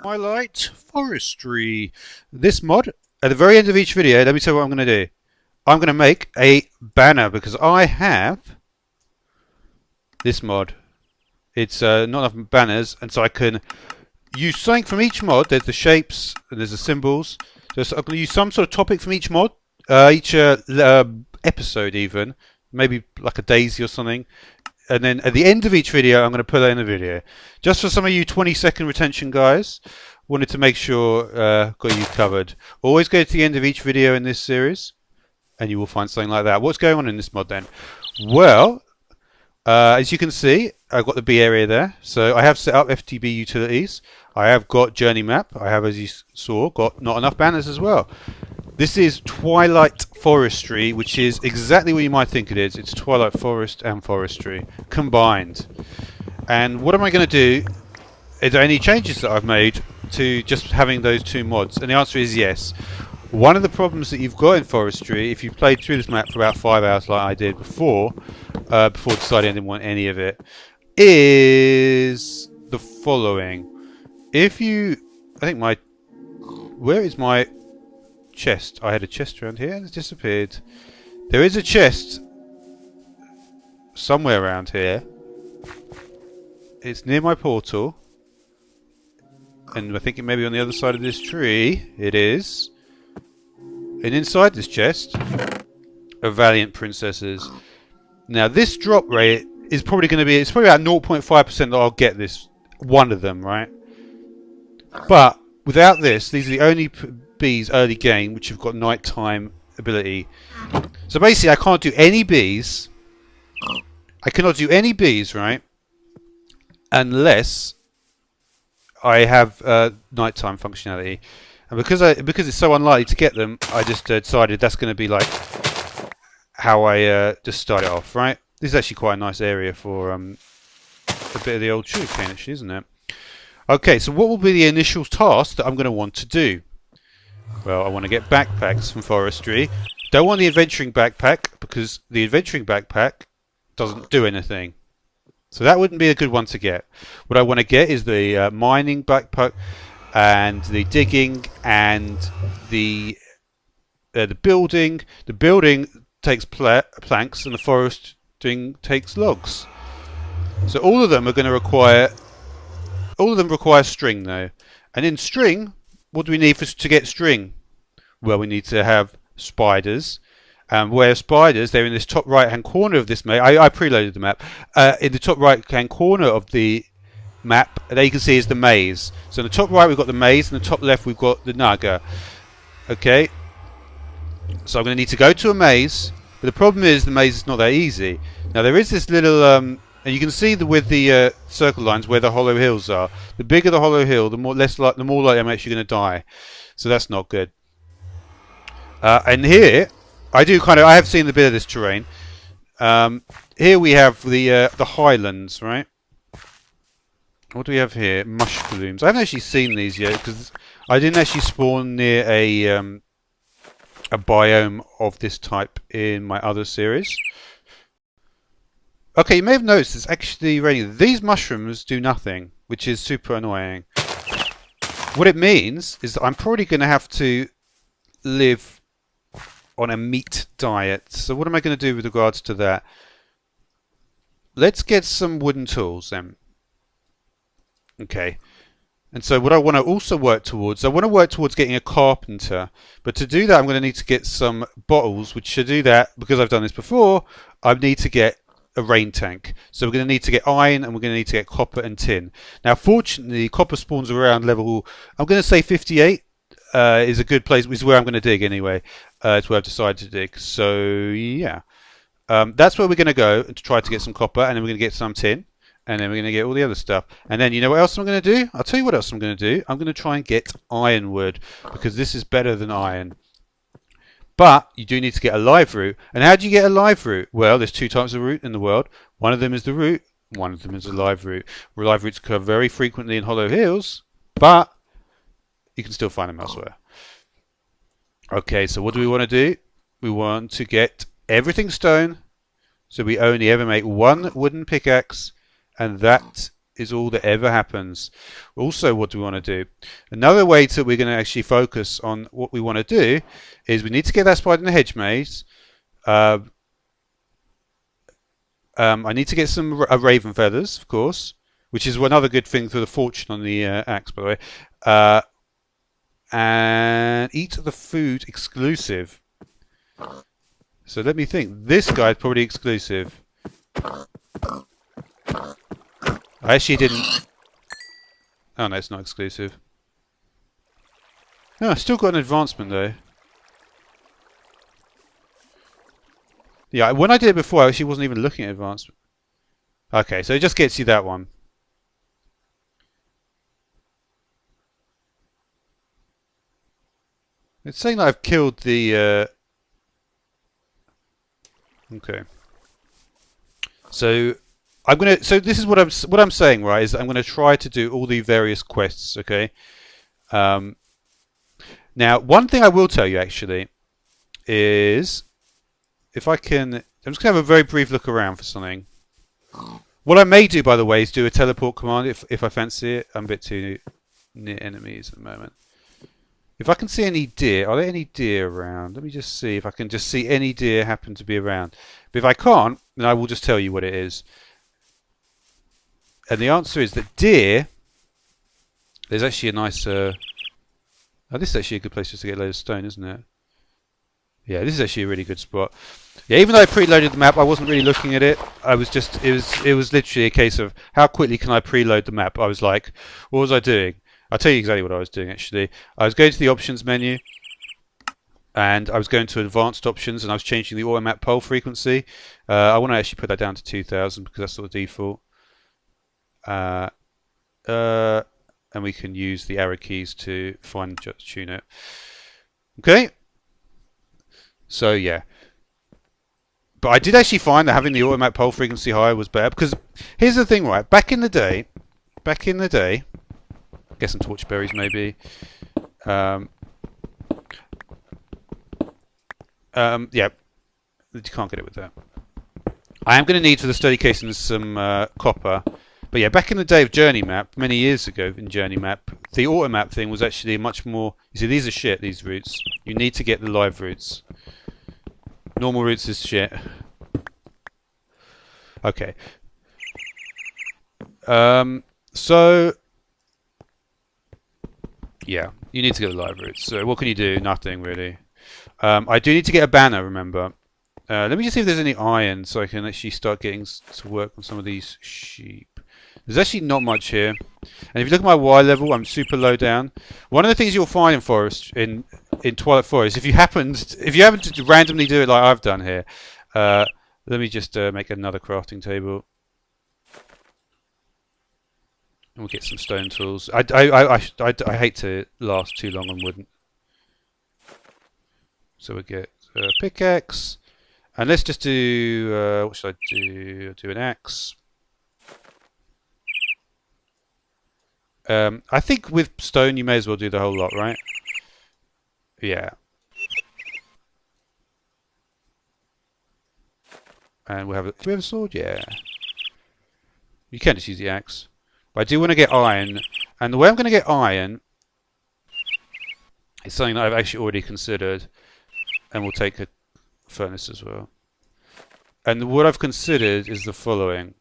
Twilight Forestry. This mod, at the very end of each video, let me tell you what I'm going to do. I'm going to make a banner because I have this mod. It's not enough banners, and so I can use something from each mod. There's the shapes, and there's the symbols. So I'm going to use some sort of topic from each mod, each episode even, maybe like a daisy or something. And then at the end of each video, I'm going to put that in the video. Just for some of you 20-second retention guys, wanted to make sure got you covered. Always go to the end of each video in this series, and you will find something like that. What's going on in this mod then? Well, as you can see, I've got the B area there. So I have set up FTB utilities. I have got journey map. I have, as you saw, got not enough banners as well. This is Twilight Forestry, which is exactly what you might think it is. It's Twilight Forest and Forestry combined. And what am I going to do? Are there any changes that I've made to just having those two mods? And the answer is yes. One of the problems that you've got in Forestry, if you've played through this map for about 5 hours like I did before deciding I didn't want any of it, is the following. If you... I think my... Where is my... chest? I had a chest around here and it's disappeared. There is a chest somewhere around here. It's near my portal, and I think it may be on the other side of this tree. It is. And inside this chest are Valiant Princesses. Now this drop rate is probably going to be, it's probably about 0.5% that I'll get this one of them, right? But without this, these are the only bees early game which have got nighttime ability. So basically I can't do any bees. I cannot do any bees, right? Unless I have nighttime functionality. And because it's so unlikely to get them, I just decided that's going to be like how I just start it off, right? This is actually quite a nice area for a bit of the old sugarcane, actually, isn't it? Okay, so what will be the initial task that I'm going to want to do? Well, I want to get backpacks from Forestry. Don't want the adventuring backpack because the adventuring backpack doesn't do anything. So that wouldn't be a good one to get. What I want to get is the mining backpack and the digging and the building. The building takes planks and the foresting takes logs. So all of them are going to require... All of them require string though. And in string... What do we need to get string? Well, we need to have spiders. Where spiders, they're in this top right hand corner of this map. I preloaded the map. In the top right hand corner of the map, there you can see is the maze. So in the top right we've got the maze, and the top left we've got the naga. Okay. So I'm going to need to go to a maze, but the problem is the maze is not that easy. Now there is this little and you can see with the circle lines where the hollow hills are. The bigger the hollow hill, the more likely I'm actually going to die. So that's not good. And here, I have seen a bit of this terrain. Here we have the highlands, right? What do we have here? Mushrooms. I haven't actually seen these yet because I didn't actually spawn near a biome of this type in my other series. Okay, you may have noticed it's actually raining. These mushrooms do nothing, which is super annoying. What it means is that I'm probably going to have to live on a meat diet. So what am I going to do with regards to that? Let's get some wooden tools then. Okay. And so what I want to also work towards, getting a carpenter. But to do that, I'm going to need to get some bottles, which to do that, because I've done this before, I need to get a rain tank. So we're going to need to get iron and we're going to need to get copper and tin. Now fortunately copper spawns around level, I'm going to say 58 is a good place, which is where I'm going to dig anyway. It's where I've decided to dig. So yeah, that's where we're going to go to try to get some copper, and then we're going to get some tin, and then we're going to get all the other stuff. And then you know what else I'm going to do? I'll tell you what else I'm going to do. I'm going to try and get ironwood because this is better than iron. But you do need to get a live root. And how do you get a live root? Well, there's two types of root in the world. One of them is the root. One of them is a live root. Live roots occur very frequently in hollow hills, but you can still find them elsewhere. Okay, so what do we want to do? We want to get everything stone, so we only ever make one wooden pickaxe, and that is all that ever happens. Also, what do we want to do? Another way that we're going to actually focus on what we want to do is we need to get that spider in the hedge maze. I need to get some raven feathers, of course, which is another good thing for the fortune on the axe, by the way. And eat the food exclusive. So let me think. This guy is probably exclusive. I actually didn't... Oh no, it's not exclusive. No, I still got an advancement though. Yeah, when I did it before, I actually wasn't even looking at advancement. Okay, so it just gets you that one. It's saying that I've killed the... Okay. So I'm gonna. So this is what I'm saying, right? Is I'm gonna try to do all the various quests. Okay. Now, one thing I will tell you actually is if I can. I'm just gonna have a very brief look around for something. What I may do, by the way, is do a teleport command if I fancy it. I'm a bit too near enemies at the moment. If I can see any deer, are there any deer around? Let me just see if I can just see any deer happen to be around. But if I can't, then I will just tell you what it is. And the answer is that deer, there's actually a nice... oh, this is actually a good place just to get a load of stone, isn't it? Yeah, this is actually a really good spot. Yeah, even though I preloaded the map, I wasn't really looking at it. I was just... It was literally a case of how quickly can I preload the map? I was like, what was I doing? I'll tell you exactly what I was doing actually. I was going to the options menu and I was going to advanced options and I was changing the auto map pole frequency. I want to actually put that down to 2000 because that's sort of default. And we can use the arrow keys to fine tune it. Okay. So yeah. But I did actually find that having the auto map pole frequency higher was better because here's the thing, right? Back in the day, get some torchberries maybe. Yeah, you can't get it with that. I am going to need for the study casing some copper. But yeah, back in the day of Journey Map, many years ago in Journey Map, the auto map thing was actually much more... You see, these are shit, these routes. You need to get the live routes. Normal routes is shit. Okay. So... Yeah, you need to get the live routes. So what can you do? Nothing really. I do need to get a banner, remember. Let me just see if there's any iron so I can actually start getting to work on some of these sheep. There's actually not much here. And if you look at my Y level, I'm super low down. One of the things you'll find in forest in Twilight Forest, if you happen to randomly do it like I've done here, let me just make another crafting table. And we'll get some stone tools. I hate to last too long on wooden. So we'll get a pickaxe. And let's just do... what should I do? I'll do an axe. I think with stone you may as well do the whole lot, right? Yeah. And we'll have do we have a sword? Yeah. You can just use the axe. But I do want to get iron. And the way I'm going to get iron is something that I've actually already considered. And we'll take a furnace as well. And what I've considered is the following.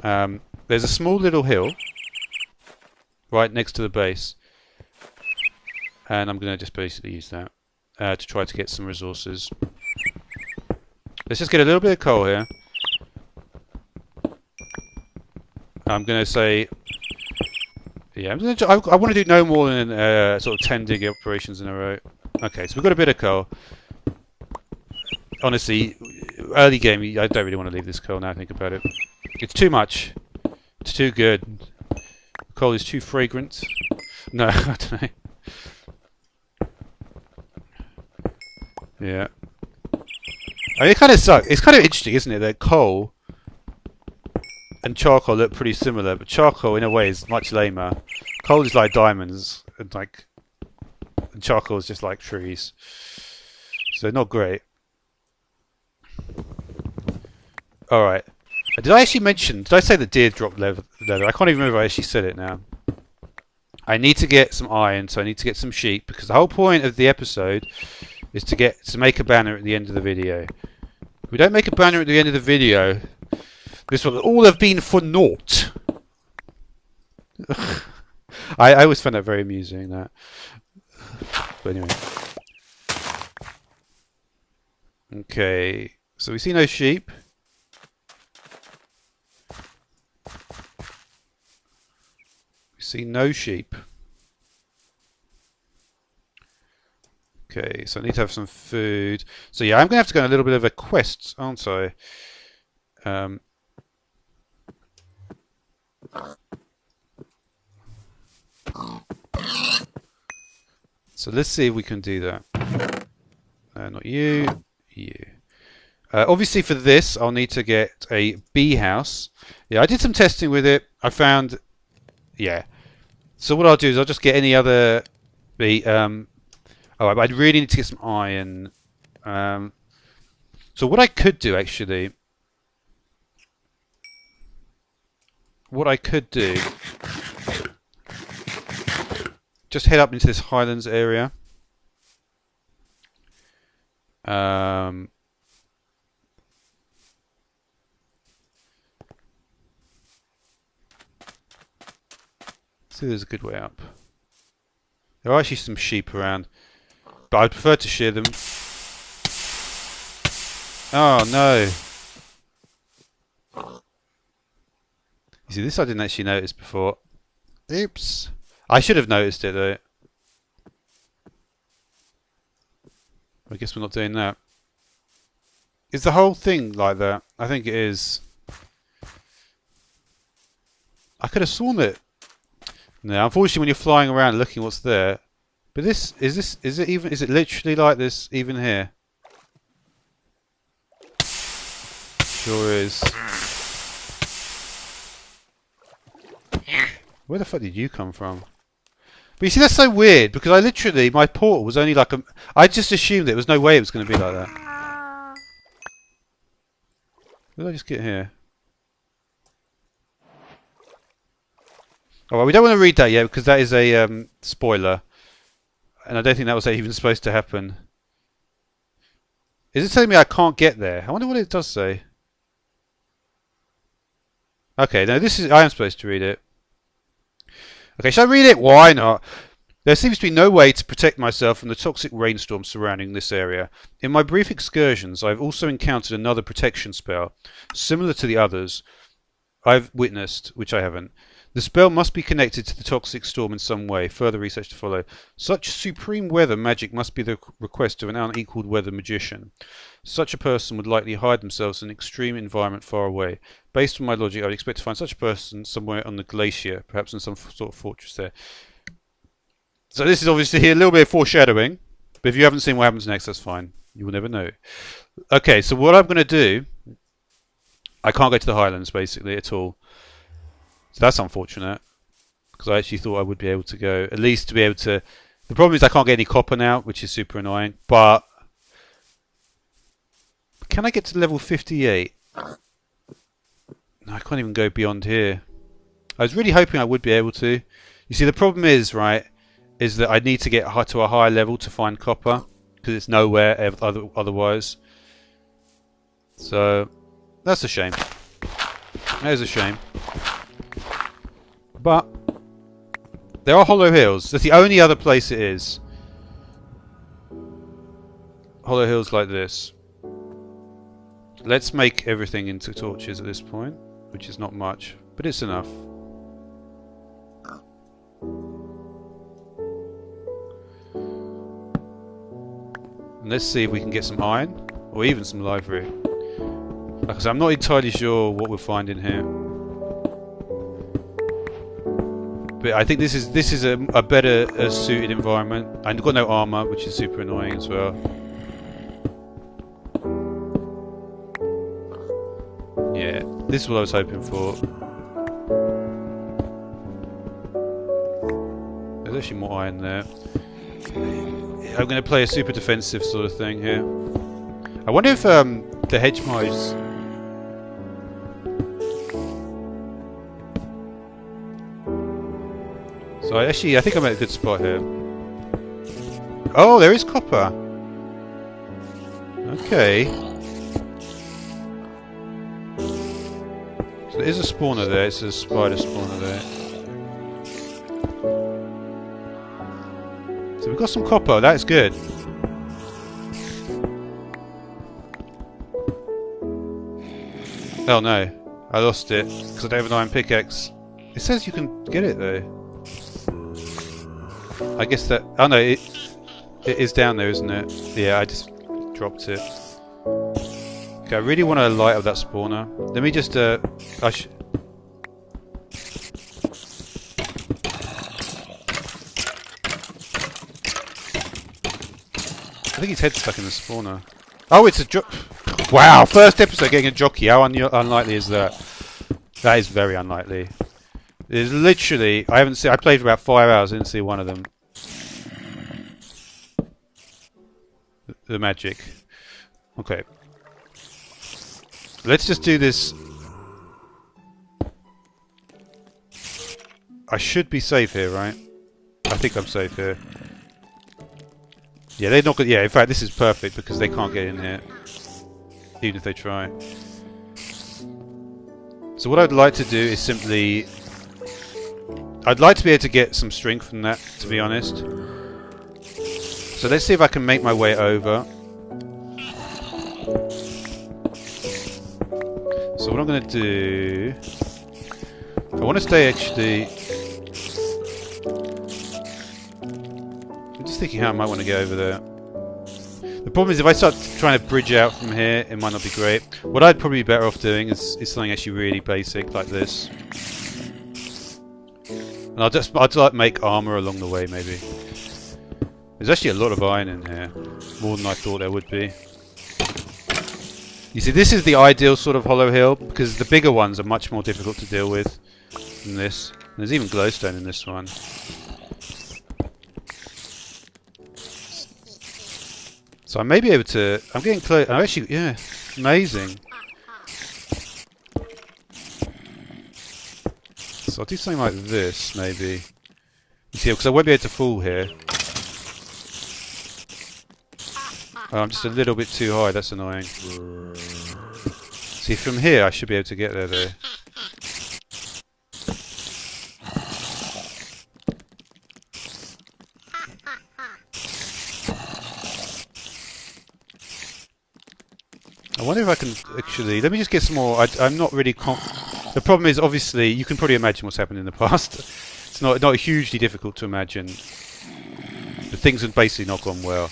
There's a small little hill right next to the base. And I'm going to just basically use that to try to get some resources. Let's just get a little bit of coal here. I'm going to say... Yeah, I want to do no more than sort of 10 dig operations in a row. Okay, so we've got a bit of coal. Honestly, early game, I don't really want to leave this coal now I think about it. It's too much. It's too good. Coal is too fragrant. No, I don't know. Yeah. I mean, it kind of sucks. It's kind of interesting, isn't it, that coal and charcoal look pretty similar, but charcoal in a way is much lamer. Coal is like diamonds, and charcoal is just like trees. So not great. Alright. Did I actually mention... Did I say that deer drop leather? I can't even remember if I actually said it now. I need to get some iron, so I need to get some sheep, because the whole point of the episode is to make a banner at the end of the video. If we don't make a banner at the end of the video, this will all have been for naught. I always find that very amusing, that. But anyway. Okay, so we see no sheep. We see no sheep. Okay, so I need to have some food. So yeah, I'm going to have to go on a little bit of a quest, aren't I? So let's see if we can do that. Not you. You. Obviously for this I'll need to get a bee house. Yeah, I did some testing with it. I found... Yeah. So what I'll do is I'll just get any other bee... Oh, I really need to get some iron. So what I could do actually... What I could do... Just head up into this highlands area. See, there's a good way up. There are actually some sheep around, but I'd prefer to shear them. Oh no! You see, this I didn't actually notice before. Oops! I should have noticed it though. I guess we're not doing that. Is the whole thing like that? I think it is. I could have sworn it. No, unfortunately, when you're flying around looking what's there. But is it literally like this even here? Sure is. Where the fuck did you come from? But you see, that's so weird because I literally, my portal was only like I just assumed there was no way it was going to be like that. Where did I just get here? Oh, well, we don't want to read that yet because that is a spoiler. And I don't think that was even supposed to happen. Is it telling me I can't get there? I wonder what it does say. Okay, no, I am supposed to read it. Okay, shall I read it? Why not? There seems to be no way to protect myself from the toxic rainstorm surrounding this area. In my brief excursions, I have also encountered another protection spell, similar to the others I've witnessed, which I haven't. The spell must be connected to the toxic storm in some way. Further research to follow. Such supreme weather magic must be the request of an unequaled weather magician. Such a person would likely hide themselves in an extreme environment far away. Based on my logic, I would expect to find such a person somewhere on the glacier, perhaps in some sort of fortress there. So this is obviously a little bit of foreshadowing, but if you haven't seen what happens next, that's fine. You will never know. Okay, so what I'm going to do... I can't go to the highlands, basically, at all. So that's unfortunate, because I actually thought I would be able to go, at least to be able to... The problem is I can't get any copper now, which is super annoying, but... Can I get to level 58? No, I can't even go beyond here. I was really hoping I would be able to. You see, the problem is, right, is that I need to get to a higher level to find copper, because it's nowhere otherwise. So, that's a shame. That is a shame. But there are hollow hills. That's the only other place it is. Hollow hills like this. Let's make everything into torches at this point, which is not much, but it's enough. And let's see if we can get some iron, or even some library. Like I said, I'm not entirely sure what we'll find in here. But I think this is a better suited environment. I've got no armor, which is super annoying as well. Yeah, this is what I was hoping for. There's actually more iron there. I'm going to play a super defensive sort of thing here. I wonder if the hedge mice... So I think I'm at a good spot here. Oh, there is copper. Okay. So there is a spawner there. It's a spider spawner there. So we've got some copper. That's good. Oh no, I lost it because I don't have an iron pickaxe. It says you can get it though. I guess that. Oh no, it is down there, isn't it? Yeah, I just dropped it. Okay, I really want to light up that spawner. Let me just. I think his head's stuck in the spawner. Oh, it's a wow! First episode getting a jockey. How unlikely is that? That is very unlikely. There's literally, I haven't seen. I played for about 5 hours. I didn't see one of them. The magic. Okay. Let's just do this. I should be safe here, right? I think I'm safe here. Yeah, they're not good. Yeah, in fact, this is perfect because they can't get in here, even if they try. So what I'd like to do is simply, I'd like to be able to get some strength from that, to be honest. So let's see if I can make my way over. So what I'm going to do, I want to stay actually. I'm just thinking how I might want to get over there. The problem is if I start trying to bridge out from here, it might not be great. What I'd probably be better off doing is something actually really basic like this. And I'd like make armor along the way maybe. There's actually a lot of iron in here, more than I thought there would be. You see, this is the ideal sort of hollow hill because the bigger ones are much more difficult to deal with than this. And there's even glowstone in this one. So I may be able to. I'm getting close. I'm actually, yeah, amazing. So I'll do something like this, maybe. You see, because I won't be able to fall here. Oh, I'm just a little bit too high. That's annoying. See, from here I should be able to get there, though. I wonder if I can actually. Let me just get some more. I'm not really. The problem is, obviously, you can probably imagine what's happened in the past. It's not hugely difficult to imagine. But things have basically not gone well.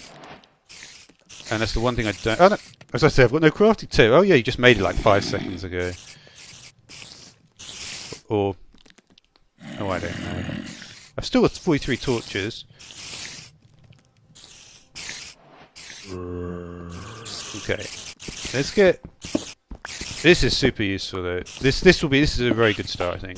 And that's the one thing I don't. Oh, no, as I said, I've got no crafting too. Oh yeah, you just made it like 5 seconds ago. Or. Oh, I don't know. I've still got 43 torches. Okay. Let's get. This is super useful though. This is a very good start, I think.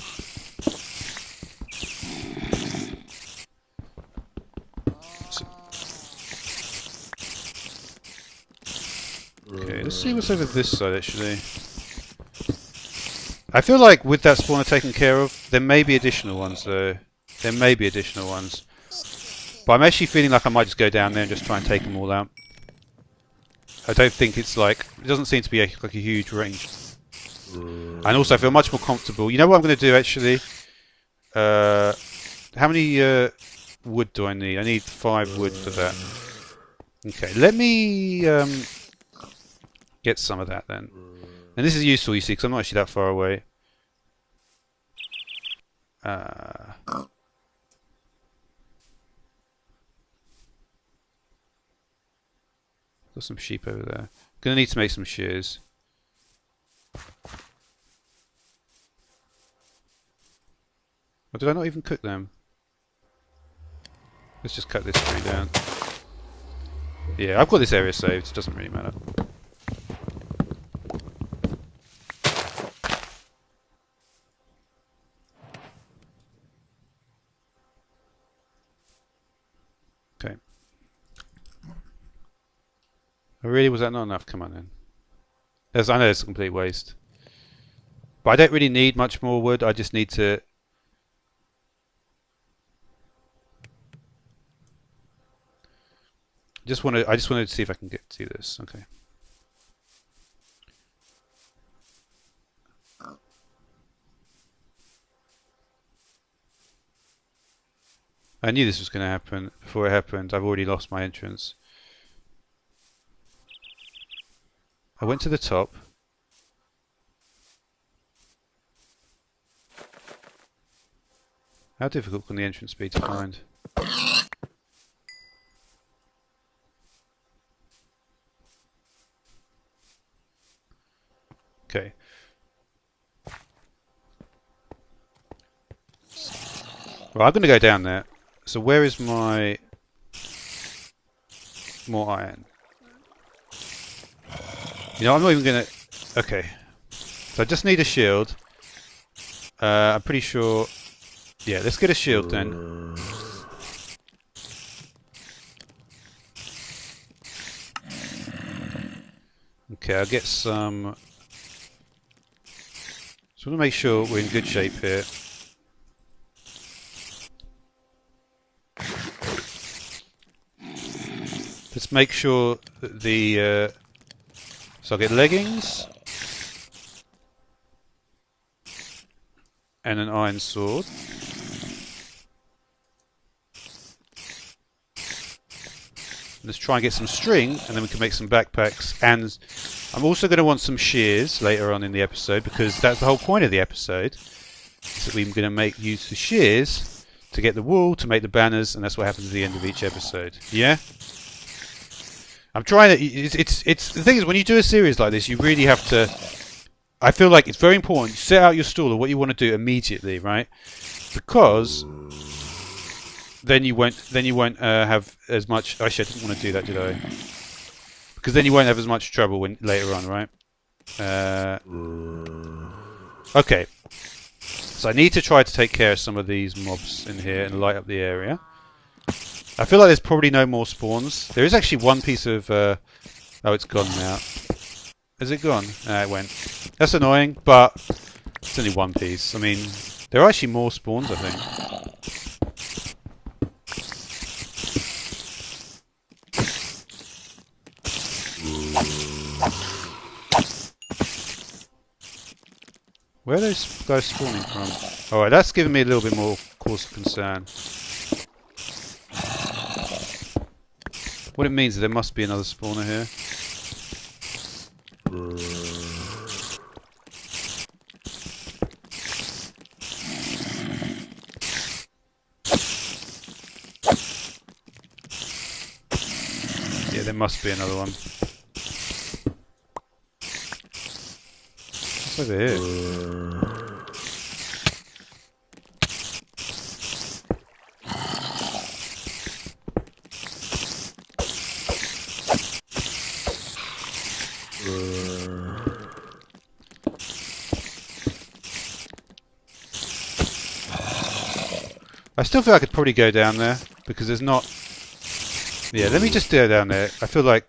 Okay, let's see what's over this side actually. I feel like with that spawner taken care of, there may be additional ones though. There may be additional ones. But I'm actually feeling like I might just go down there and just try and take them all out. I don't think it's like, it doesn't seem to be like a huge range. And also I feel much more comfortable. You know what I'm going to do actually? How many wood do I need? I need 5 wood for that. Okay, let me get some of that then. And this is useful, you see, because I'm not actually that far away. Got some sheep over there. Gonna need to make some shears. Or did I not even cook them? Let's just cut this tree down. Yeah, I've got this area saved, it doesn't really matter. Okay. Oh, really? Was that not enough? Come on then. I know it's a complete waste. But I don't really need much more wood, I just need to... I just wanted to see if I can get to this. Okay. I knew this was going to happen. Before it happened, I've already lost my entrance. I went to the top. How difficult can the entrance be to find? Okay. Well, I'm going to go down there. So where is my more iron? You know, I'm not even going to... Okay. So I just need a shield. I'm pretty sure... Yeah, let's get a shield then. Okay, I'll get some... So I want to make sure we're in good shape here. Let's make sure that the... so I'll get leggings. And an iron sword. Let's try and get some string, and then we can make some backpacks. And I'm also going to want some shears later on in the episode, because that's the whole point of the episode. Is that we're going to use the shears to get the wool, to make the banners, and that's what happens at the end of each episode. Yeah? I'm trying to... It's the thing is, when you do a series like this, you really have to... I feel like it's very important. You set out your stall of what you want to do immediately, right? Because... Then you won't have as much... Actually, I didn't want to do that, did I? Because then you won't have as much trouble later on, right? Okay. So I need to try to take care of some of these mobs in here and light up the area. I feel like there's probably no more spawns. There is actually one piece of... oh, it's gone now. Is it gone? It went. That's annoying, but it's only one piece. I mean, there are actually more spawns, I think. Where are those guys spawning from? Alright, that's giving me a little bit more cause of concern. What it means is there must be another spawner here. Yeah, there must be another one. What's over here? I still feel like I could probably go down there because there's not... Yeah, let me just go down there. I feel like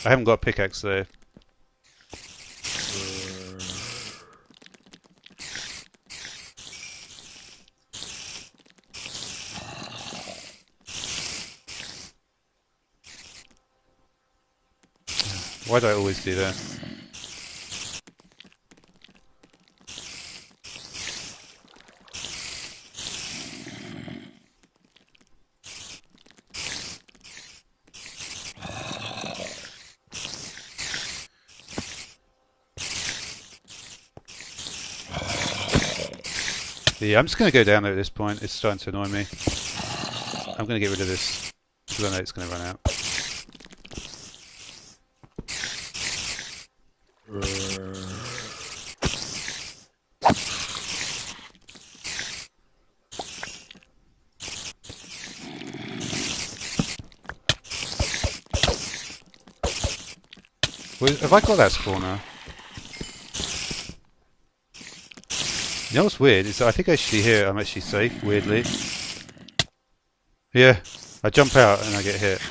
I haven't got a pickaxe there. Why do I always do that? Yeah, I'm just going to go down there at this point. It's starting to annoy me. I'm going to get rid of this because I know it's going to run out. Have I got that spawner? You know what's weird is that I think actually here I'm actually safe, weirdly. Yeah, I jump out and I get hit.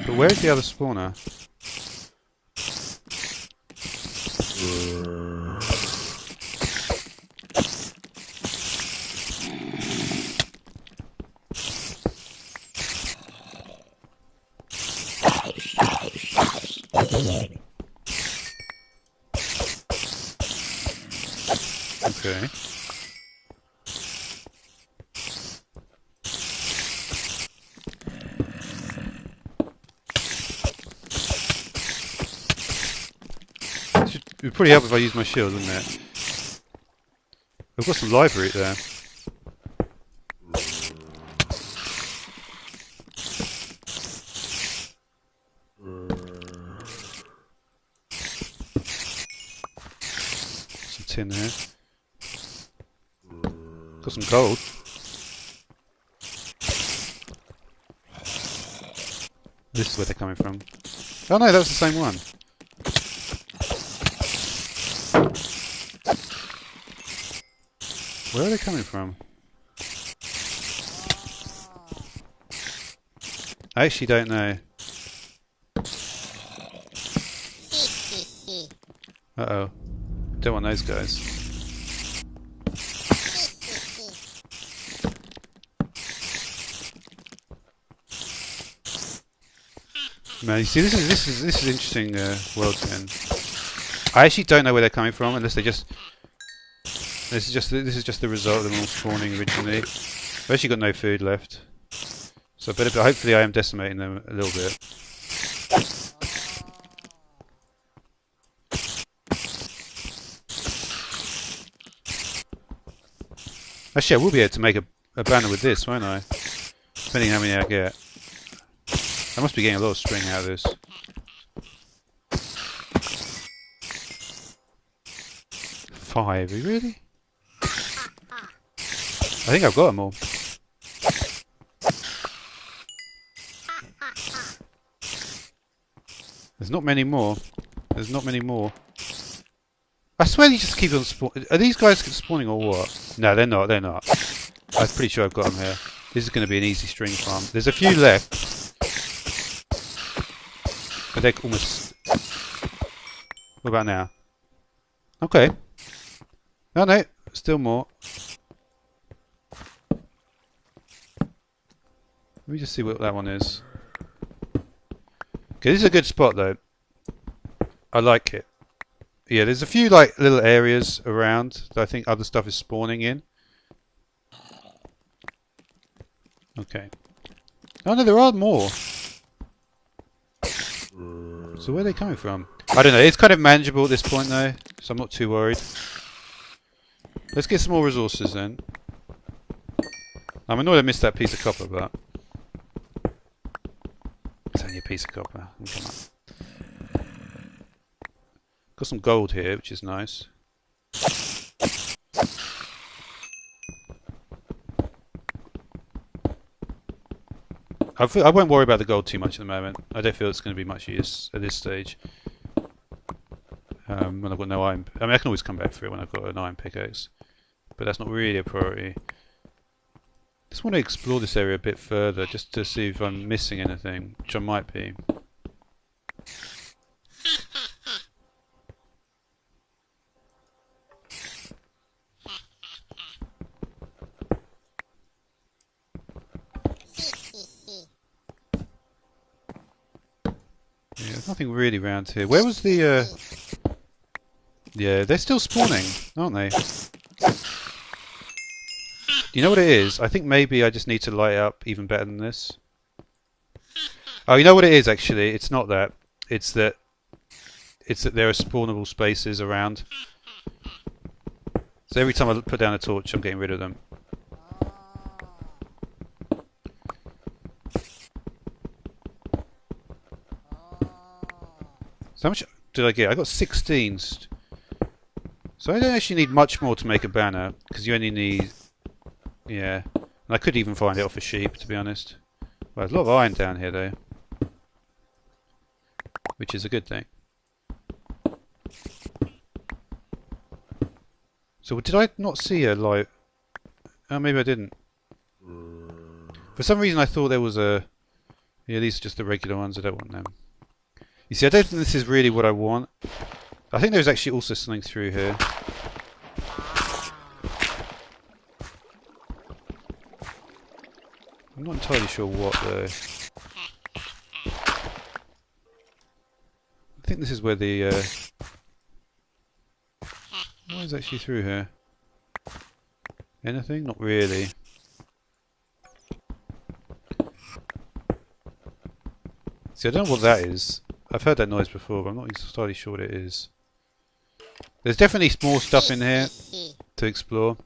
But where's the other spawner? Okay. It would probably help if I use my shield, wouldn't it? I've got some live root there. Some tin here. Got some gold. This is where they're coming from. Oh no, that was the same one. Where are they coming from? I actually don't know. Uh-oh. Don't want those guys. Man, you see, this is interesting world then. I actually don't know where they're coming from, unless they just. This is just the result of them all spawning originally. I've actually got no food left, so hopefully I am decimating them a little bit. Actually, I will be able to make a banner with this, won't I? Depending on how many I get. I must be getting a lot of string out of this. 5, really? I think I've got them all. There's not many more. There's not many more. I swear you just keep on spawning. Are these guys spawning or what? No, they're not. They're not. I'm pretty sure I've got them here. This is going to be an easy string farm. There's a few left. But they're almost... What about now? Okay. Oh no, still more. Let me just see what that one is. Okay, this is a good spot though. I like it. Yeah, there's a few like little areas around that I think other stuff is spawning in. Okay. Oh no, there are more. So where are they coming from? I don't know. It's kind of manageable at this point though, so I'm not too worried. Let's get some more resources then. I'm annoyed I missed that piece of copper, but it's only a piece of copper. Come on. Got some gold here, which is nice. I won't worry about the gold too much at the moment. I don't feel it's going to be much use at this stage. When I've got no iron... I mean, I can always come back for it when I've got an iron pickaxe. But that's not really a priority. Just want to explore this area a bit further, just to see if I'm missing anything, which I might be. Yeah, there's nothing really around here. Where was the... Yeah, they're still spawning, aren't they? You know what it is? I think maybe I just need to light it up even better than this. Oh, you know what it is actually? It's not that. It's that there are spawnable spaces around. So every time I put down a torch, I'm getting rid of them. So how much did I get? I got 16. So I don't actually need much more to make a banner, because you only need... Yeah. And I could even find it off a sheep, to be honest. Well, there's a lot of iron down here, though. Which is a good thing. So did I not see a light? Oh, maybe I didn't. For some reason I thought there was a... Yeah, these are just the regular ones. I don't want them. You see, I don't think this is really what I want. I think there's actually also something through here. I'm not entirely sure what though. I think think this is where the... what is actually through here? Anything? Not really. See, I don't know what that is. I've heard that noise before, but I'm not entirely sure what it is. There's definitely more stuff in here to explore.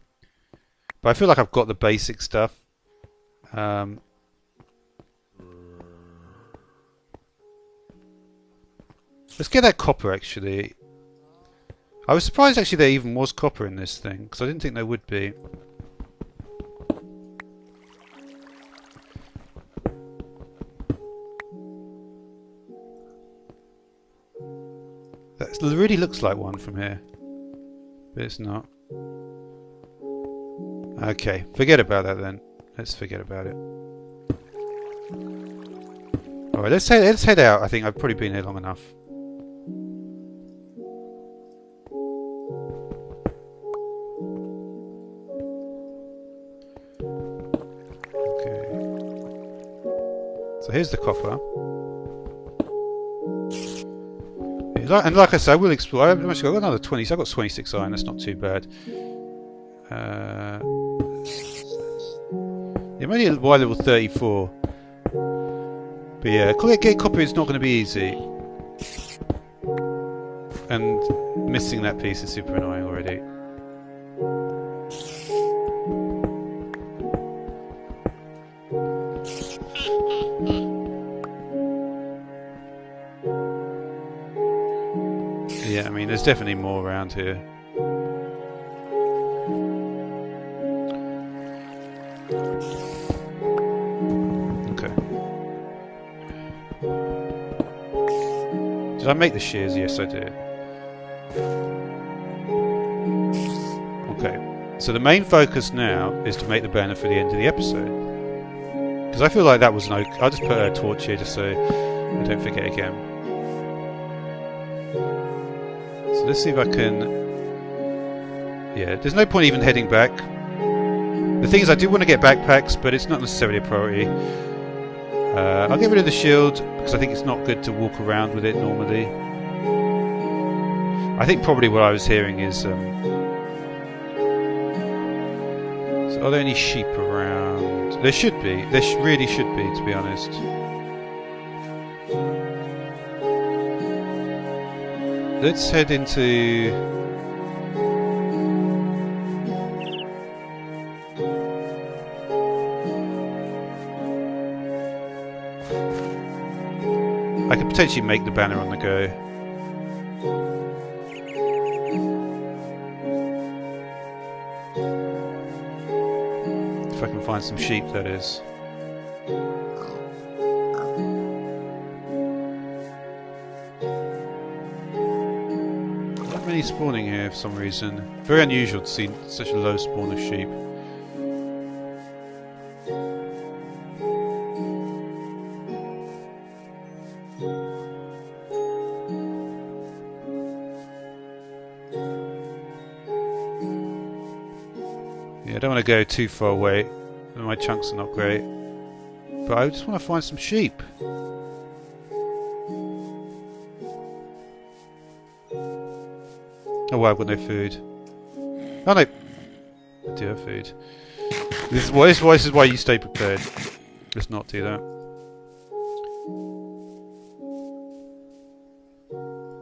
But I feel like I've got the basic stuff. Let's get that copper, actually. I was surprised, actually, there even was copper in this thing, because I didn't think there would be. That really looks like one from here. But it's not. Okay, forget about that then. Let's forget about it. Alright, let's head out. I think I've probably been here long enough. Okay. So here's the copper. And like I said, I will explore. I've actually got another 20, so I've got 26 iron, that's not too bad. Yeah, I'm only at Y level 34. But yeah, getting copper is not going to be easy. And missing that piece is super annoying already. Yeah, I mean, there's definitely more around here. Okay. Did I make the shears? Yes, I did. Okay. So the main focus now is to make the banner for the end of the episode. Because I feel like that was no... I'll just put a torch here just so I don't forget again. So let's see if I can... Yeah, there's no point even heading back. The thing is, I do want to get backpacks, but it's not necessarily a priority. I'll get rid of the shield, because I think it's not good to walk around with it normally. I think probably what I was hearing is... so are there any sheep around? There should be. There really should be, to be honest. Let's head into... I could potentially make the banner on the go. If I can find some sheep, that is. Not many spawning here for some reason. Very unusual to see such a low spawn of sheep. Yeah, I don't want to go too far away. My chunks are not great. But I just want to find some sheep. Oh wow, I've got no food. Oh no! I do have food. This is why you stay prepared. Let's not do that.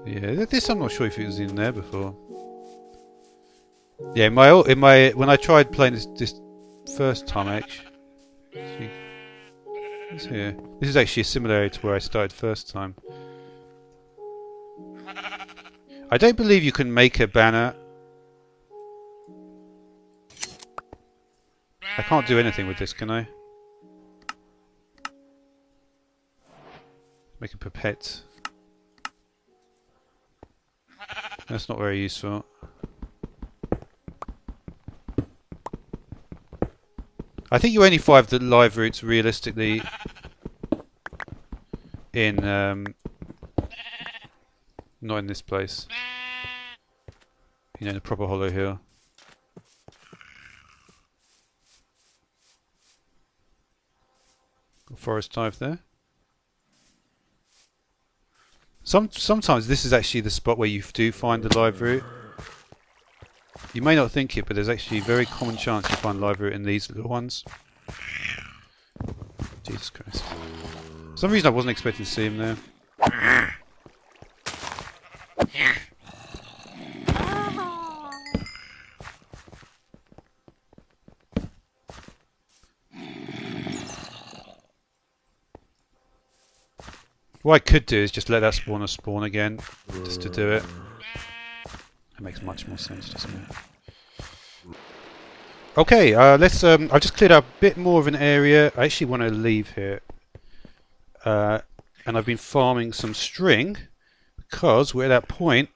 Yeah, this I'm not sure if it was in there before. Yeah, when I tried playing this first time, actually, it's here. This is actually a similar area to where I started first time. I don't believe you can make a banner. I can't do anything with this, can I? Make a pipette. That's not very useful. I think you only find the live roots realistically in not in this place. You know, in a proper hollow hill. Got forest hive there. Sometimes this is actually the spot where you do find the live root. You may not think it, but there's actually a very common chance you find live root in these little ones. Jesus Christ. For some reason I wasn't expecting to see him there. What I could do is just let that spawner spawn again, just to do it. That makes much more sense, doesn't it? Okay, let's. I've just cleared up a bit more of an area. I actually want to leave here, and I've been farming some string because we're at that point.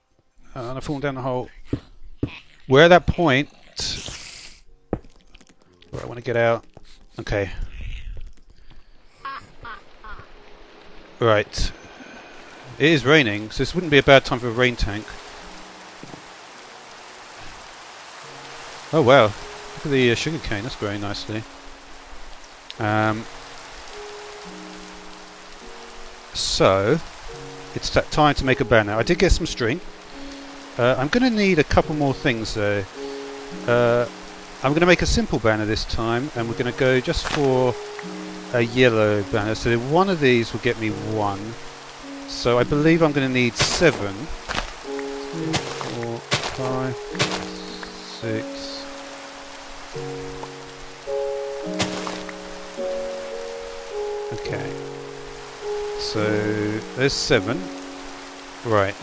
And I've fallen down the hole. We're at that point where I want to get out. Okay. Right. It is raining, so this wouldn't be a bad time for a rain tank. Oh wow, look at the sugar cane, that's growing nicely. So, it's time to make a banner. I did get some string. I'm going to need a couple more things though. I'm going to make a simple banner this time, and we're going to go just for a yellow banner. So one of these will get me 1. So I believe I'm going to need 7. 2, 4, 5, 6. Okay. So there's 7. Right.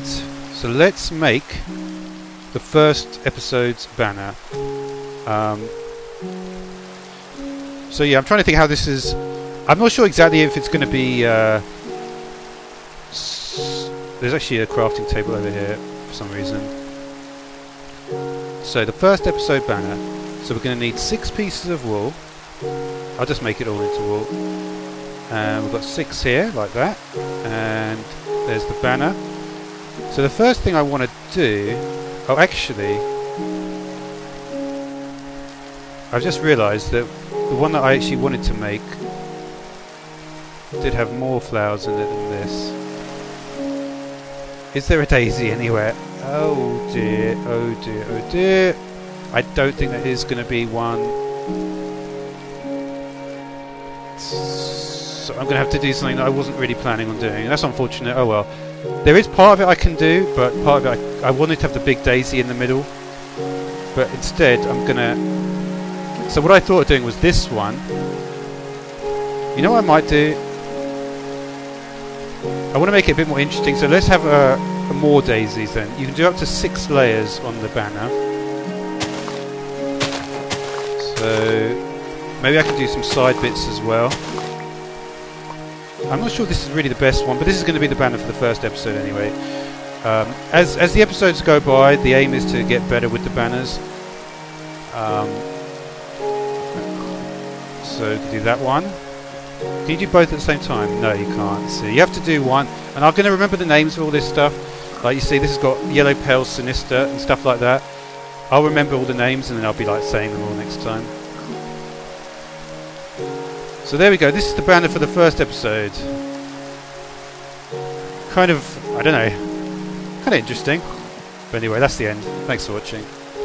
So let's make the first episode's banner. So yeah, I'm trying to think how this is. I'm not sure exactly if it's going to be. There's actually a crafting table over here for some reason. So the first episode banner. So we're going to need 6 pieces of wool. I'll just make it all into wool. And we've got 6 here, like that. And there's the banner. So the first thing I want to do. Oh, actually, I've just realised that the one that I actually wanted to make did have more flowers in it than this. Is there a daisy anywhere? Oh dear, oh dear, oh dear. I don't think there is going to be one. So I'm going to have to do something that I wasn't really planning on doing. That's unfortunate. Oh well. There is part of it I can do, but part of it I wanted to have the big daisy in the middle. But instead I'm going to... So what I thought of doing was this one. You know what I might do? I want to make it a bit more interesting, so let's have more daisies then. You can do up to 6 layers on the banner. So maybe I can do some side bits as well. I'm not sure this is really the best one, but this is going to be the banner for the first episode anyway. As the episodes go by, the aim is to get better with the banners. So you can do that one. Can you do both at the same time? No, you can't. So you have to do one. And I'm going to remember the names of all this stuff. Like you see, this has got Yellow Pale Sinister and stuff like that. I'll remember all the names and then I'll be like saying them all next time. So there we go. This is the banner for the first episode. Kind of, I don't know, kind of interesting. But anyway, that's the end. Thanks for watching.